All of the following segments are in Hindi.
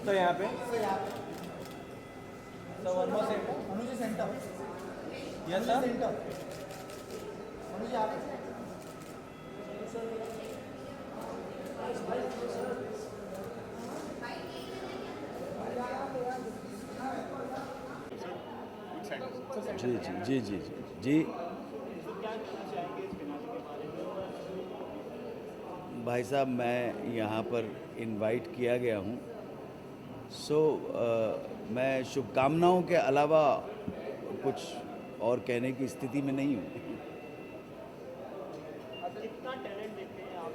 तो यहाँ पे So one more center. Anuj center. Yes sir Center. Anuj यहाँ पे. जी जी जी जी जी जी भाई साहब, मैं यहाँ पर इनवाइट किया गया हूँ। मैं शुभकामनाओं के अलावा कुछ और कहने की स्थिति में नहीं हूँ। कितना टैलेंट देखते हैं आप?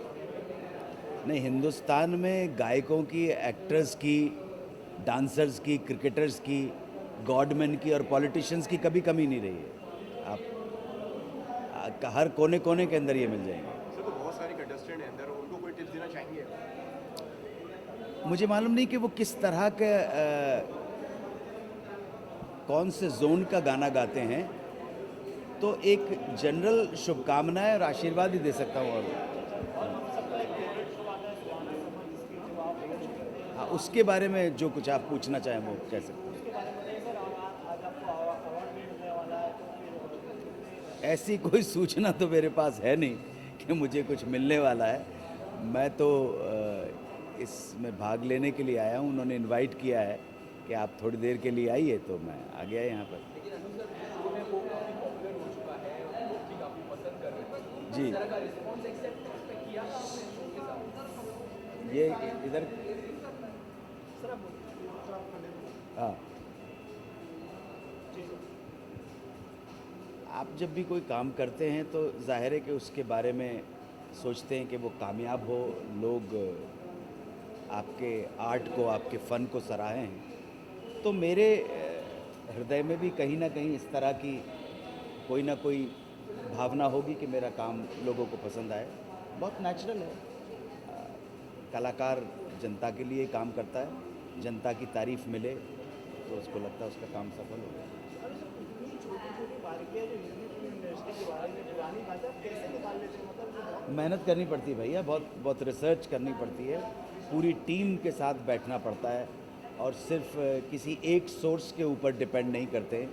नहीं, हिंदुस्तान में गायकों की, एक्टर्स की, डांसर्स की, क्रिकेटर्स की, गॉडमैन की और पॉलिटिशियंस की कभी कमी नहीं रही है। आप हर कोने कोने के अंदर ये मिल जाएंगे। सर, तो बहुत सारे कंटेस्टेंट हैं अंदर, उनको कोई टिप्स देना चाहेंगे? मुझे मालूम नहीं कि वो किस तरह के कौन से जोन का गाना गाते हैं, तो एक जनरल शुभकामनाएं और आशीर्वाद ही दे सकता हूँ। और हाँ, उसके बारे में जो कुछ आप पूछना चाहें वो कह सकते हैं। ऐसी कोई सूचना तो मेरे पास है नहीं कि मुझे कुछ मिलने वाला है। मैं तो इसमें भाग लेने के लिए आया हूँ। उन्होंने इनवाइट किया है कि आप थोड़ी देर के लिए आइए, तो मैं आ गया यहाँ पर। जी, ये इधर हाँ, आप जब भी कोई काम करते हैं तो जाहिर है कि उसके बारे में सोचते हैं कि वो कामयाब हो, लोग आपके आर्ट को, आपके फ़न को सराहें। तो मेरे हृदय में भी कहीं ना कहीं इस तरह की कोई ना कोई भावना होगी कि मेरा काम लोगों को पसंद आए। बहुत नेचुरल है। कलाकार जनता के लिए काम करता है, जनता की तारीफ़ मिले तो उसको लगता है उसका काम सफल हो गया। मेहनत करनी पड़ती है भैया, बहुत बहुत रिसर्च करनी पड़ती है, पूरी टीम के साथ बैठना पड़ता है और सिर्फ किसी एक सोर्स के ऊपर डिपेंड नहीं करते।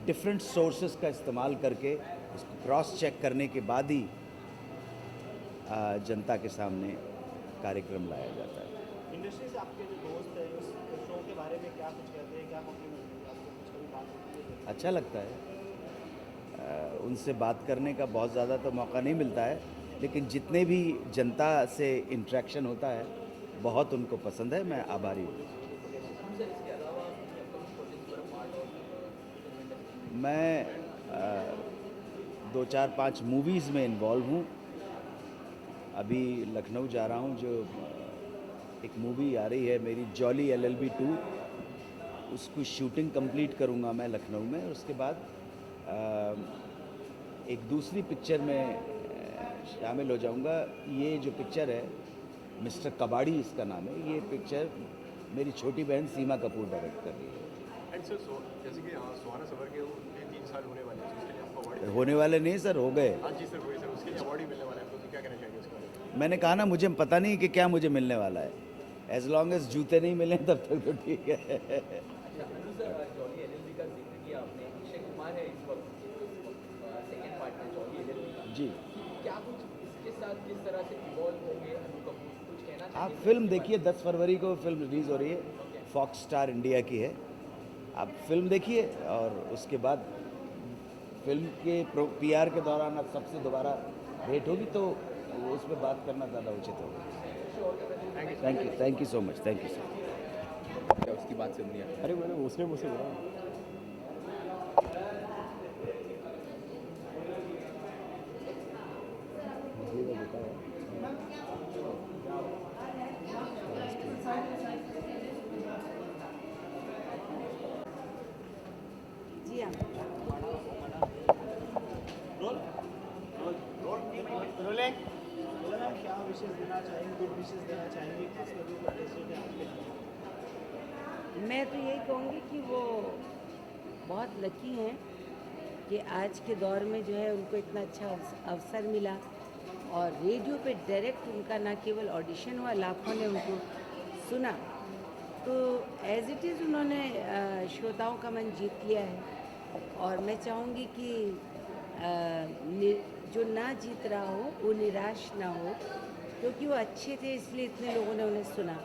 डिफरेंट सोर्सेस का इस्तेमाल करके उसको क्रॉस चेक करने के बाद ही जनता के सामने कार्यक्रम लाया जाता है। इंडस्ट्री से आपके जो दोस्त हैं उस शो के बारे में क्या कुछ कहते हैं, क्या कॉम्प्लीमेंट है आपको, कुछ कभी बात होती है? अच्छा लगता है। उनसे बात करने का बहुत ज़्यादा तो मौका नहीं मिलता है, लेकिन जितने भी जनता से इंटरेक्शन होता है बहुत उनको पसंद है। मैं आभारी हूँ। मैं 2-4-5 मूवीज़ में इन्वॉल्व हूँ। अभी लखनऊ जा रहा हूँ, जो एक मूवी आ रही है मेरी, जॉली LLB 2, उसकी शूटिंग कंप्लीट करूँगा मैं लखनऊ में। उसके बाद एक दूसरी पिक्चर में शामिल हो जाऊँगा। ये जो पिक्चर है मिस्टर कबाड़ी इसका नाम है। ये पिक्चर मेरी छोटी बहन सीमा कपूर डायरेक्ट कर रही है। एंड सर, जैसे कि सुहाना सफर के उनके 3 साल होने वाले हैं, उसके लिए आपको अवार्ड होने वाले नहीं सर, हो गए। हाँ जी सर, वही सर, उसके लिए अवार्ड ही मिलने वाला है, तो क्या कहना चाहेंगे उसके बारे में? मैंने कहा ना, मुझे पता नहीं कि क्या मुझे मिलने वाला है। एज लॉन्ग एज जूते नहीं मिले तब तक तो ठीक है। जॉली LLB का जिक्र किया आपने, अक्षय कुमार है इस वक्त सेकंड पार्ट में जॉली LLB। जी, क्या कुछ इसके साथ किस तरह से इवॉल्व होंगे अनु कपूर, कुछ कहना आप चाहेंगे? फिल्म देखिए, 10 फरवरी को फिल्म रिलीज़ हो रही है, फॉक्स स्टार इंडिया की है। आप फिल्म देखिए और उसके बाद फिल्म के PR के दौरान आप सबसे दोबारा भेंट होगी तो उस पर बात करना ज़्यादा उचित होगा। Thank you so much, thank you so much. उसकी बात सुन लिया। अरे मैंने उसने मुझसे बोला जी हाँ। रोलिंग। मैम क्या विशेष देना चाहेंगे, गुड विशेष देना चाहेंगे खासकर जो कंटेस्टेंट है आपके? मैं तो यही कहूँगी कि वो बहुत लकी हैं कि आज के दौर में जो है उनको इतना अच्छा अवसर मिला और रेडियो पे डायरेक्ट उनका ना केवल ऑडिशन हुआ, लाखों ने उनको सुना। तो एज इट इज़ उन्होंने श्रोताओं का मन जीत लिया है। और मैं चाहूँगी कि जो ना जीत रहा हो वो निराश ना हो, क्योंकि वो अच्छे थे इसलिए इतने लोगों ने उन्हें सुना।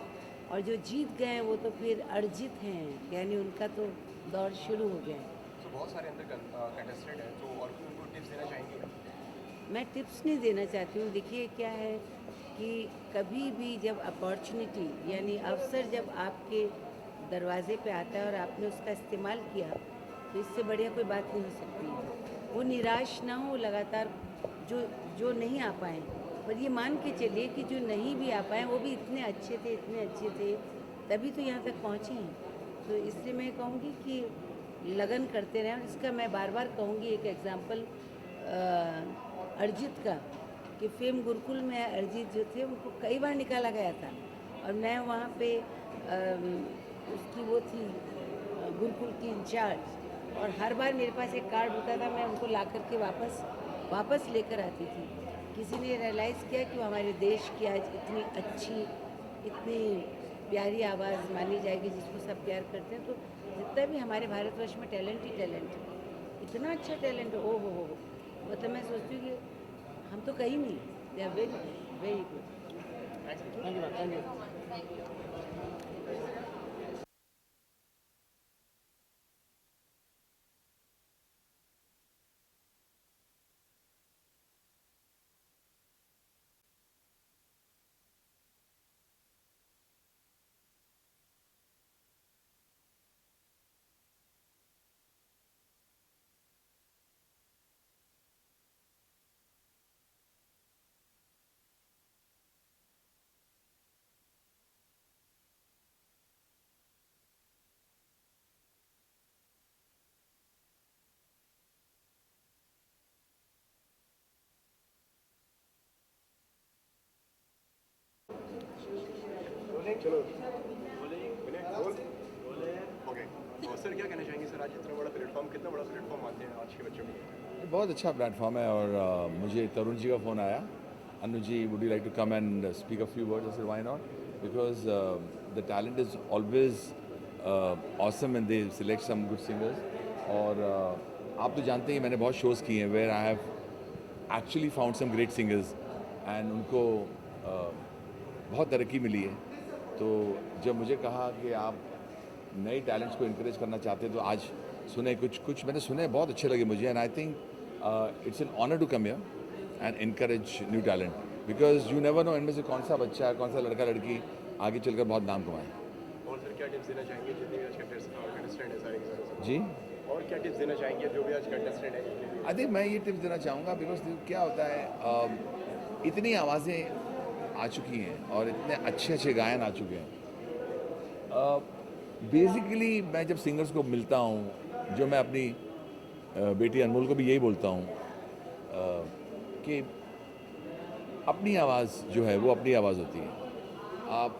और जो जीत गए वो तो फिर अर्जित हैं, यानी उनका तो दौर शुरू हो गया है। तो बहुत सारे अंदर कंटेस्टेंट हैं, तो और भी उनको टिप्स देना चाहेंगे? मैं टिप्स नहीं देना चाहती हूँ। देखिए क्या है कि कभी भी जब अपॉर्चुनिटी यानी अवसर जब आपके दरवाजे पे आता है और आपने उसका इस्तेमाल किया, तो इससे बढ़िया कोई बात नहीं हो सकती। वो निराश ना हो, लगातार जो नहीं आ पाए, पर ये मान के चलिए कि जो नहीं भी आ पाए वो भी इतने अच्छे थे, तभी तो यहाँ तक पहुँचे हैं। तो इसलिए मैं कहूँगी कि लगन करते रहें। और इसका मैं बार बार कहूँगी, एक एग्ज़ाम्पल अरिजीत का, कि फेम गुरुकुल में अरिजीत जो थे उनको कई बार निकाला गया था, और मैं वहाँ पे उसकी वो थी गुरुकुल की इंचार्ज, और हर बार मेरे पास एक कार्ड होता था, मैं उनको ला कर के वापस लेकर आती थी। किसी ने रियलाइज़ किया कि वो हमारे देश की आज इतनी अच्छी, इतनी प्यारी आवाज़ मानी जाएगी जिसको सब प्यार करते हैं। तो जितना भी हमारे भारतवर्ष में टैलेंट ही टैलेंट है, इतना अच्छा टैलेंट हो, मतलब मैं सोचती हूँ कि हम तो कहीं नहीं, they are very good. Thank you. चलो ओके। तो सर क्या कहना चाहेंगे सर, आज इतना बड़ा प्लेटफॉर्म, कितना बड़ा प्लेटफॉर्म मानते हैं आज के बच्चों के लिए? बहुत अच्छा प्लेटफॉर्म है। और मुझे तरुण जी का फ़ोन आया, Anu ji would you like to come and speak a few words? Why not, because the talent is always awesome and they select some good singers. और आप तो जानते ही मैंने बहुत शोज़ किए हैं where I have actually found some great singers and उनको बहुत तरक्की मिली है। तो जब मुझे कहा कि आप नए टैलेंट्स को इनकरेज करना चाहते हैं, तो आज सुने कुछ मैंने सुने, बहुत अच्छे लगे मुझे। And I think it's an honour to come here and encourage new talent, because you never know इनमें से कौन सा बच्चा, कौन सा लड़का लड़की आगे चलकर बहुत नाम कमाए। और सर क्या टिप्स देना चाहेंगे जितने भी आज कंटेस्टेंट है सारे के सारे? जी, और क्या टिप्स देना चाहेंगे जो भी आज कंटेस्टेंट है? आई थिंक मैं ये टिप्स देना चाहूँगा, बिकॉज क्या होता है, इतनी आवाज़ें आ चुकी हैं और इतने अच्छे गायन आ चुके हैं। बेसिकली मैं जब सिंगर्स को मिलता हूँ, जो मैं अपनी बेटी अनमोल को भी यही बोलता हूँ कि अपनी आवाज़ जो है वो अपनी आवाज़ होती है। आप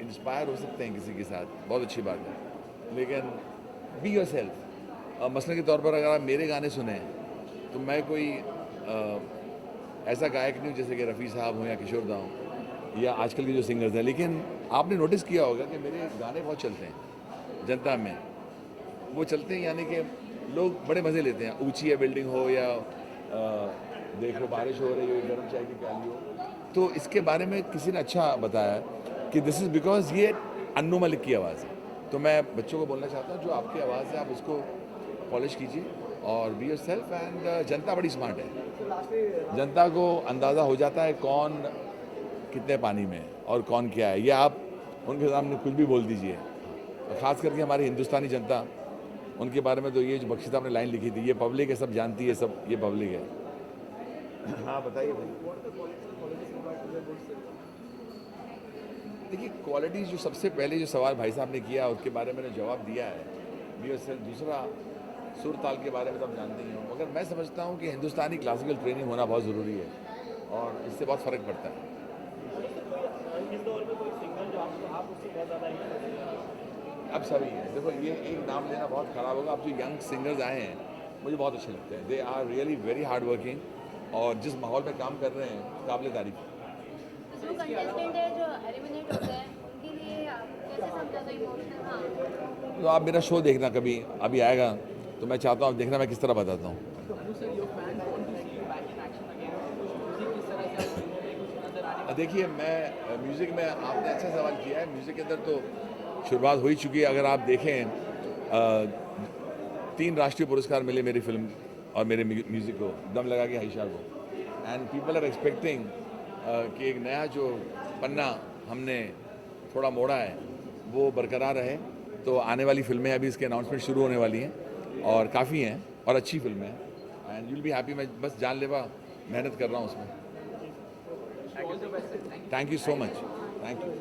इंस्पायर हो सकते हैं किसी के साथ, बहुत अच्छी बात है, लेकिन बी योर सेल्फ। मसलन के तौर पर अगर आप मेरे गाने सुने तो मैं कोई ऐसा गायक नहीं हूँ जैसे कि रफ़ी साहब हों या किशोर दा हों या आजकल के जो सिंगर्स हैं, लेकिन आपने नोटिस किया होगा कि मेरे गाने बहुत चलते हैं जनता में। वो चलते हैं यानी कि लोग बड़े मज़े लेते हैं, ऊंची है बिल्डिंग हो या देखो बारिश हो रही हो, गर्म चाय की प्याली हो। तो इसके बारे में किसी ने अच्छा बताया कि दिस इज़ बिकॉज ये अन्नू मलिक की आवाज़ है। तो मैं बच्चों को बोलना चाहता हूँ, जो आपकी आवाज़ है आप उसको पॉलिश कीजिए और बी योर सेल्फ। एंड जनता बड़ी स्मार्ट है, जनता को अंदाज़ा हो जाता है कौन कितने पानी में और कौन क्या है। ये आप उनके सामने कुछ भी बोल दीजिए। तो ख़ास करके हमारी हिंदुस्तानी जनता, उनके बारे में तो ये जो बख्शी साहब ने लाइन लिखी थी, ये पब्लिक है, सब जानती है, सब ये पब्लिक है। हाँ बताइए भाई। देखिए क्वालिटीज़, जो सबसे पहले जो सवाल भाई साहब ने किया उसके बारे में मैंने जवाब दिया है। दूसरा सुर ताल के बारे में तो आप जानते ही हो। मगर मैं समझता हूँ कि हिंदुस्तानी क्लासिकल ट्रेनिंग होना बहुत ज़रूरी है और इससे बहुत फ़र्क पड़ता है। इस दौर में कोई सिंगर जो आप उससे बहुत ज़्यादा अब सभी हैं, देखो ये एक नाम लेना बहुत ख़राब होगा। अब जो यंग सिंगर्स आए हैं मुझे बहुत अच्छे लगते हैं। They are really very hard working और जिस माहौल में काम कर रहे हैं काबिल तारीफ है। जो कंटेस्टेंट है जो एलिमिनेट होते हैं उनके लिए आप कैसे समझाते हो इमोशनल? हाँ, तो आप मेरा शो देखना कभी, अभी आएगा तो मैं चाहता हूँ आप देखना मैं किस तरह बताता हूँ। तो sir your fans want to see you back in action again, music किस तरह से आप फिल्मों में कुछ नजर आने का? देखिए मैं म्यूज़िक में आपने अच्छा सवाल किया है। म्यूज़िक के अंदर तो शुरुआत हो ही चुकी है। अगर आप देखें 3 राष्ट्रीय पुरस्कार मिले मेरी फिल्म और मेरे म्यूज़िक को, दम लगा के हाइशा को। एंड पीपल आर एक्सपेक्टिंग कि एक नया जो पन्ना हमने थोड़ा मोड़ा है वो बरकरार रहे। तो आने वाली फिल्में अभी इसके अनाउंसमेंट शुरू होने वाली हैं और काफ़ी हैं और अच्छी फिल्में हैं। And you will be happy. मैं बस जानलेवा मेहनत कर रहा हूँ उसमें। Thank you so much. Thank you.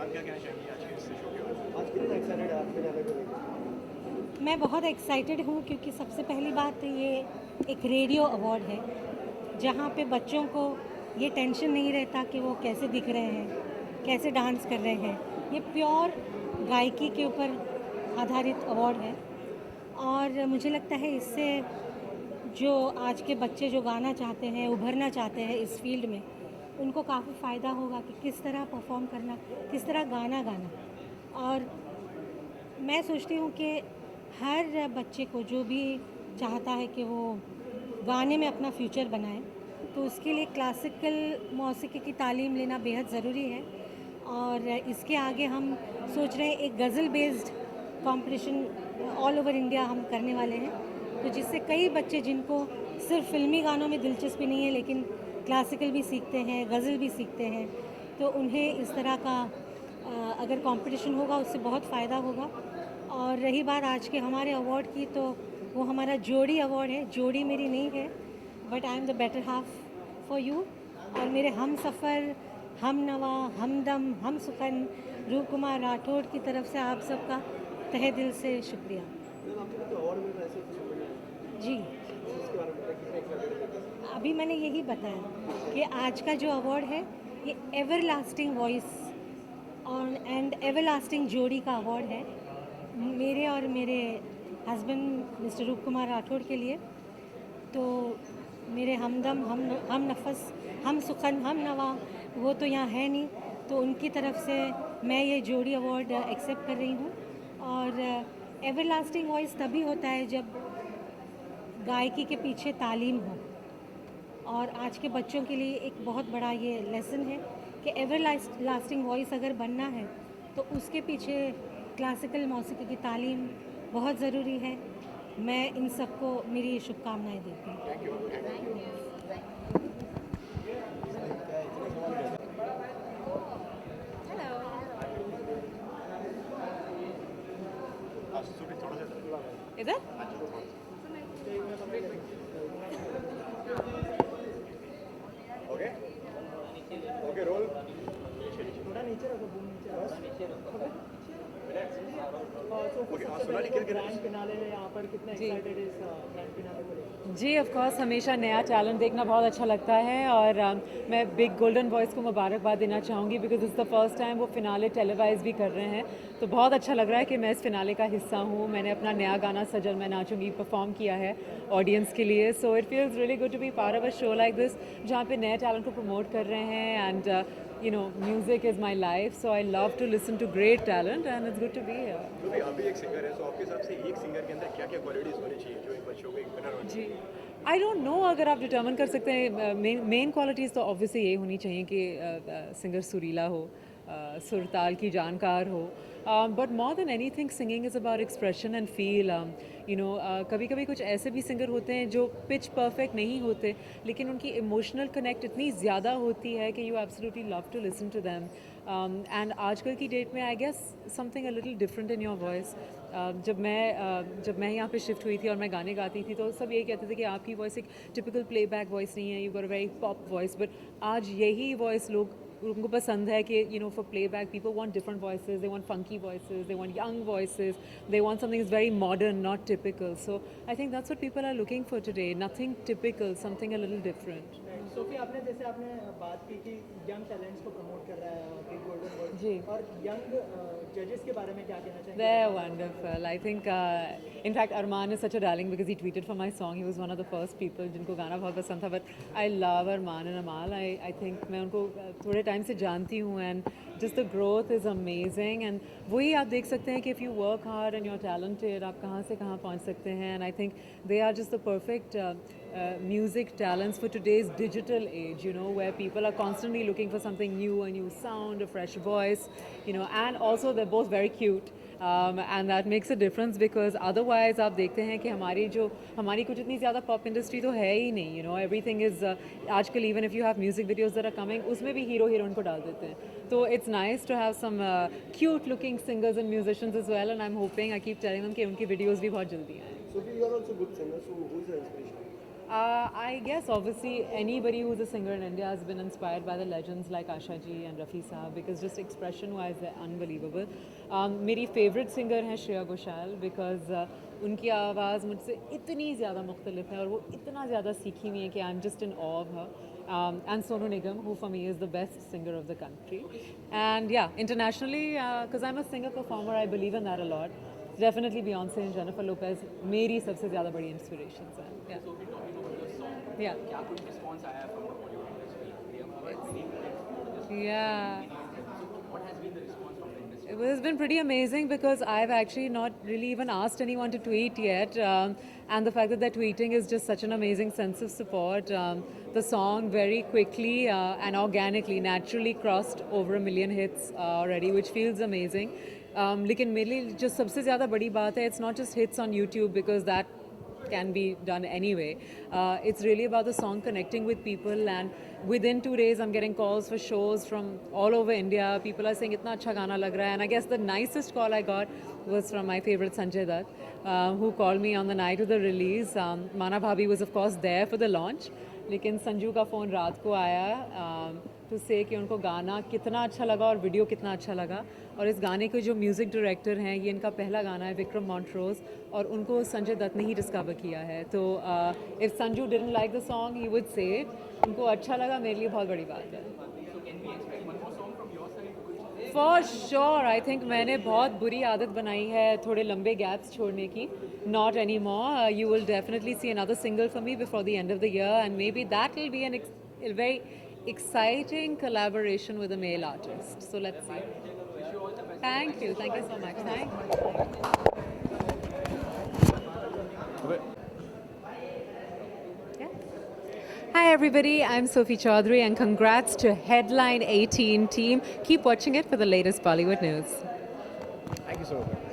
आप क्या कहना चाहेंगे आज के इस शो के बारे में? आज कितना एक्साइटेड है आप फिर जाने को लेकर? मैं बहुत एक्साइटेड हूँ क्योंकि सबसे पहली बात ये एक रेडियो अवार्ड है जहाँ पे बच्चों को ये टेंशन नहीं रहता कि वो कैसे दिख रहे हैं, कैसे डांस कर रहे हैं। ये प्योर गायकी के ऊपर आधारित अवार्ड है और मुझे लगता है इससे जो आज के बच्चे जो गाना चाहते हैं, उभरना चाहते हैं इस फील्ड में, उनको काफ़ी फ़ायदा होगा कि किस तरह परफॉर्म करना, किस तरह गाना गाना। और मैं सोचती हूँ कि हर बच्चे को जो भी चाहता है कि वो गाने में अपना फ्यूचर बनाए, तो उसके लिए क्लासिकल मौसीकी की तालीम लेना बेहद ज़रूरी है। और इसके आगे हम सोच रहे हैं एक ghazal based competition all over India हम करने वाले हैं, तो जिससे कई बच्चे जिनको सिर्फ फिल्मी गानों में दिलचस्पी नहीं है लेकिन क्लासिकल भी सीखते हैं, गज़ल भी सीखते हैं, तो उन्हें इस तरह का अगर कंपटीशन होगा उससे बहुत फ़ायदा होगा। और रही बात आज के हमारे अवार्ड की, तो वो हमारा जोड़ी अवार्ड है। जोड़ी मेरी नहीं है but I am the better half for you. और मेरे हम सफ़र, हम नवा, हमदम, हम सुखन रूप कुमार राठौड़ की तरफ से आप सबका तहे दिल से शुक्रिया। जी, अभी मैंने यही बताया कि आज का जो अवार्ड है ये एवर लास्टिंग वॉइस और एंड एवर लास्टिंग जोड़ी का अवार्ड है मेरे और मेरे हस्बैंड मिस्टर रूप कुमार राठौड़ के लिए। तो मेरे हमदम, हम नफस, हम सुखन, हम नवा वो तो यहाँ है नहीं, तो उनकी तरफ से मैं ये जोड़ी अवार्ड एक्सेप्ट कर रही हूँ। और एवर लास्टिंग वॉइस तभी होता है जब गायकी के पीछे तालीम हो, और आज के बच्चों के लिए एक बहुत बड़ा ये लेसन है कि एवर लास्टिंग वॉइस अगर बनना है तो उसके पीछे क्लासिकल मौसीकी की तालीम बहुत ज़रूरी है। मैं इन सबको मेरी शुभकामनाएं देती हूँ। इधर ओके ओके रोल थोड़ा नीचे रखो, नीचे रखो। Okay, सोनाली क्या कह रहे हैं? ग्रैंड फिनाले है यहाँ पर, कितना जी। एक्साइटेड है इस ग्रैंड फिनाले को लेकर? जी ऑफ कोर्स हमेशा नया टैलेंट देखना बहुत अच्छा लगता है और मैं बिग गोल्डन वॉइस को मुबारकबाद देना चाहूँगी because it's the first time वो फिनाले टेलीवाइज भी कर रहे हैं, तो बहुत अच्छा लग रहा है कि मैं इस फिनाले का हिस्सा हूँ। मैंने अपना नया गाना सजल मैं नाचूंगी परफॉर्म किया है ऑडियंस के लिए, so it feels really good to be part of a show like this जहाँ पे नए टैलेंट को प्रमोट कर रहे हैं and you know music is my life, so I love to listen to great talent and it's good to be here. तो भाई आप भी एक सिंगर है, तो आपके हिसाब से एक सिंगर के अंदर क्या क्या क्वालिटीज होनी चाहिए जो एक बच्चों को एक विनर होनी जी आई डोंट नो, अगर आप डिटर्मिन कर सकते हैं मेन क्वालिटीज़ तो ऑब्वियसली ये होनी चाहिए कि सिंगर सुरीला हो, सुरताल की जानकार हो, but more than anything singing is about expression and feel. You know कभी कभी कुछ ऐसे भी सिंगर होते हैं जो पिच परफेक्ट नहीं होते लेकिन उनकी इमोशनल कनेक्ट इतनी ज़्यादा होती है कि you absolutely love to listen to them and आजकल की डेट में I guess something a little different in your voice. जब मैं यहाँ पे शिफ्ट हुई थी और मैं गाने गाती थी तो सब यही कहते थे कि आपकी वॉइस एक टिपिकल प्लेबैक वॉइस नहीं है, you got a very pop voice, but आज यही वॉइस लोग उनको पसंद है कि you know for playback people want different voices, they want funky voices, they want young voices, they want something is very modern not typical, so I think that's what people are looking for today, nothing typical, something a little different. Sophie, आपने बात की कि यंग टैलेंट्स को प्रमोट कर रहा है बिग गोल्डन वर्ल्ड जी। और यंग जजेस के बारे में क्या कहना चाहेंगे? They're wonderful. I think, in fact, Arman is such a darling because he tweeted for my song. He was one of the first people जिनको गाना बहुत पसंद था. But I love Arman and Amal. I think मैं उनको थोड़े टाइम से जानती हूँ and just the growth is amazing. And वही आप देख सकते हैं कि if you work hard and you're talented, आप कहाँ से कहाँ पहुँच सकते हैं. And I think they are just the perfect music talents for today's digital age, you know, where people are constantly looking for something new, a new sound, a fresh voice, you know, and also they're both very cute. And that makes a difference because otherwise आप देखते हैं कि हमारी कुछ इतनी ज़्यादा पॉप इंडस्ट्री तो है ही नहीं, you know, everything is आजकल even if you have music videos that are coming उसमें भी हीरो हीरोइन को डाल देते हैं, तो it's nice to have some cute looking singers and musicians as well, and I'm hoping, I keep telling them कि उनकी videos भी बहुत जल्दी आएँ. Sophie, you are also good singer, so who is your inspiration? I guess obviously anybody who's a singer in India has been inspired by the legends like Asha ji and Rafi Saab because just expression wise they're unbelievable. मेरी favorite singer है श्रेया घोषाल because उनकी आवाज़ मुझसे इतनी ज़्यादा मुख्तलिफ है और वो इतना ज़्यादा सीखी हुई है कि I'm just in awe of her. And Sonu Nigam, who for me is the best singer of the country. And yeah, internationally, because I'm a singer performer, I believe in that a lot. Definitely Beyonce and Jennifer Lopez मेरी सबसे ज़्यादा बड़ी inspirations हैं. Yeah. So, we're talking about the song. Yeah. क्या कुछ response आया from the Bollywood industry? We have heard many people just Yeah. so what has been the response from the industry? It has been pretty amazing because I've actually not really even asked anyone to tweet yet. And the fact that they're tweeting is just such an amazing sense of support. The song very quickly and organically, naturally crossed over 1 million hits already, which feels amazing. लेकिन मेरे लिए जो सबसे ज़्यादा बड़ी बात है, it's not just hits on YouTube because that can be done anyway. It's really about the song connecting with people, and within 2 days I'm getting calls for shows from all over India. People are saying इतना अच्छा गाना लग रहा है, and I guess the nicest call I got was from my favorite Sanjay Dutt, who called me on the night of the release. Mana Bhabhi was of course there for the launch, लेकिन संजू का फ़ोन रात को आया टू से कि उनको गाना कितना अच्छा लगा और वीडियो कितना अच्छा लगा, और इस गाने के जो म्यूज़िक डायरेक्टर हैं, ये इनका पहला गाना है, विक्रम मॉन्ट्रोज, और उनको संजय दत्त ने ही डिस्कवर किया है. तो if Sanju didn't like the song he would say it, उनको अच्छा लगा, मेरे लिए बहुत बड़ी बात है. For sure. आई थिंक मैंने बहुत बुरी आदत बनाई है थोड़े लंबे गैप्स छोड़ने की. Not any more. You will definitely see another single for me before the end of the year, and maybe that will be an very exciting collaboration with a male artist. So let's see. Thank you so much. Thank you. Yeah. Hi everybody, I'm Sophie Chaudhary and congrats to Headline 18 team. Keep watching it for the latest Bollywood news. Thank you so much.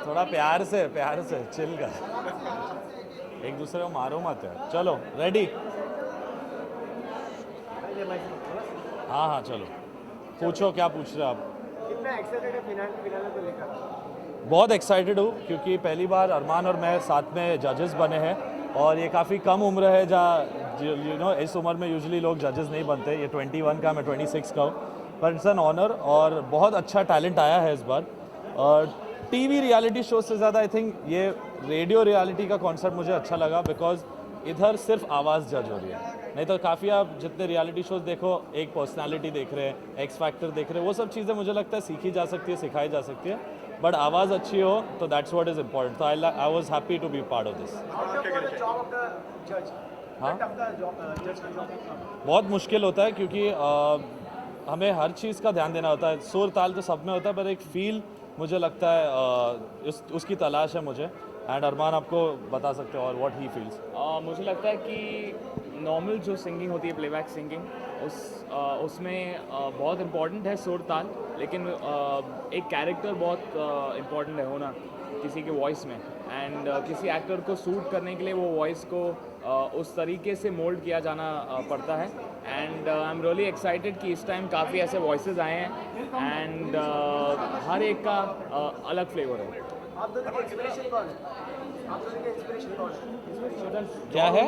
थोड़ा प्यार से चिल कर, एक दूसरे को मारो मत यार। चलो रेडी? हाँ हाँ चलो, पूछो क्या पूछ रहे हो आप? कितना एक्साइटेड है फिनाले को लेकर? बहुत एक्साइटेड हूँ क्योंकि पहली बार अरमान और मैं साथ में जजेस बने हैं और ये काफ़ी कम उम्र है जहाँ यू नो इस उम्र में यूजुअली लोग जजेस नहीं बनते। ये 21 का, मैं 26 का हूँ, पर इट्स एन ऑनर और बहुत अच्छा टैलेंट आया है इस बार। और टीवी रियलिटी शो से ज़्यादा आई थिंक ये रेडियो रियलिटी का कॉन्सेप्ट मुझे अच्छा लगा बिकॉज इधर सिर्फ आवाज़ जज हो रही है, नहीं तो काफ़ी आप जितने रियलिटी शोज देखो एक पर्सनालिटी देख रहे हैं, एक्स फैक्टर देख रहे हैं, वो सब चीज़ें मुझे लगता है सीखी जा सकती है, सिखाई जा सकती है, बट आवाज़ अच्छी हो तो दैट्स व्हाट इज़ इम्पॉर्टेंट। तो I was happy to be part of this. हाँ, बहुत मुश्किल होता है क्योंकि हमें हर चीज़ का ध्यान देना होता है। सुर ताल तो सब में होता है, पर एक फील मुझे लगता है उसकी तलाश है मुझे, एंड अरमान आपको बता सकते हो और व्हाट ही फील्स। मुझे लगता है कि नॉर्मल जो सिंगिंग होती है, प्लेबैक सिंगिंग, उसमें बहुत इम्पॉर्टेंट है सुर ताल, लेकिन एक कैरेक्टर बहुत इम्पॉर्टेंट है होना किसी के वॉइस में, एंड किसी एक्टर को सूट करने के लिए वो वॉइस को उस तरीके से मोल्ड किया जाना पड़ता है। And I am really excited कि इस टाइम काफ़ी ऐसे वॉइसेस आए हैं एंड हर एक का अलग फ्लेवर है। आप दोनों के इंस्पिरेशन कौन है? आप दोनों के इंस्पिरेशन कौन है? क्या है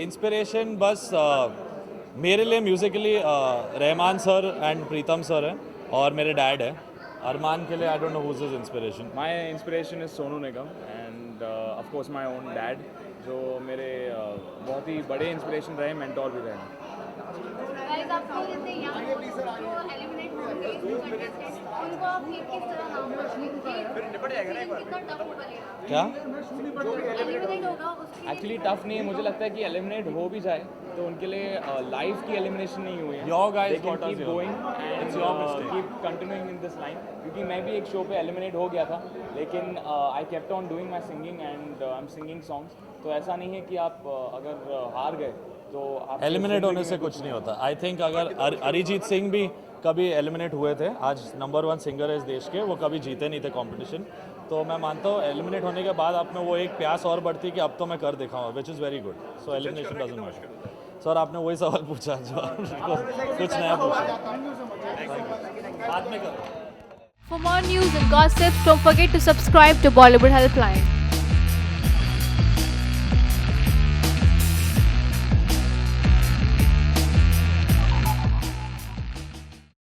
इंस्पिरेशन? बस मेरे लिए musically Rahman sir and Pritam sir हैं और मेरे डैड है। अरमान के लिए I don't know who is his inspiration. My inspiration is Sonu Nigam end of course my own dad, जो मेरे बहुत ही बड़े इंस्पिरेशन रहे, मेंटोर भी रहे। गाइस, आपको जैसे यंग जो एलिमिनेट होंगे कंटेस्टेंट्स, उनको आप किस तरह नाम रखेंगे? फिर निपट जाएगा ना एक बार। कितना टफ बनेगा? क्या एलिमिनेट होगा उसके एक्चुअली टफ नहीं है, मुझे लगता है कि एलिमिनेट हो भी जाए तो उनके लिए लाइफ की एलिमिनेशन नहीं हुई है। Your guys They can got us keep here. going and It's your mistake. keep continuing in this line, क्योंकि मैं भी एक शो पे एलिमिनेट हो गया था, लेकिन I kept on doing my singing and I am singing songs. तो ऐसा नहीं है कि आप अगर हार गए तो आप एलिमिनेट होने से कुछ नहीं होता। आई थिंक अगर अरिजीत सिंह भी कभी एलिमिनेट हुए थे, आज नंबर 1 सिंगर है इस देश के, वो कभी जीते नहीं थे कंपटीशन। तो मैं मानता हूँ एलिमिनेट होने के बाद आप में वो एक प्यास और बढ़ती है कि अब तो मैं कर दिखाऊंगा, which is very good. So elimination doesn't matter. Sir आपने वही सवाल पूछा जो कुछ नया पूछा, बाद में करो। For more news and gossip, don't forget to subscribe to Bollywood Helpline.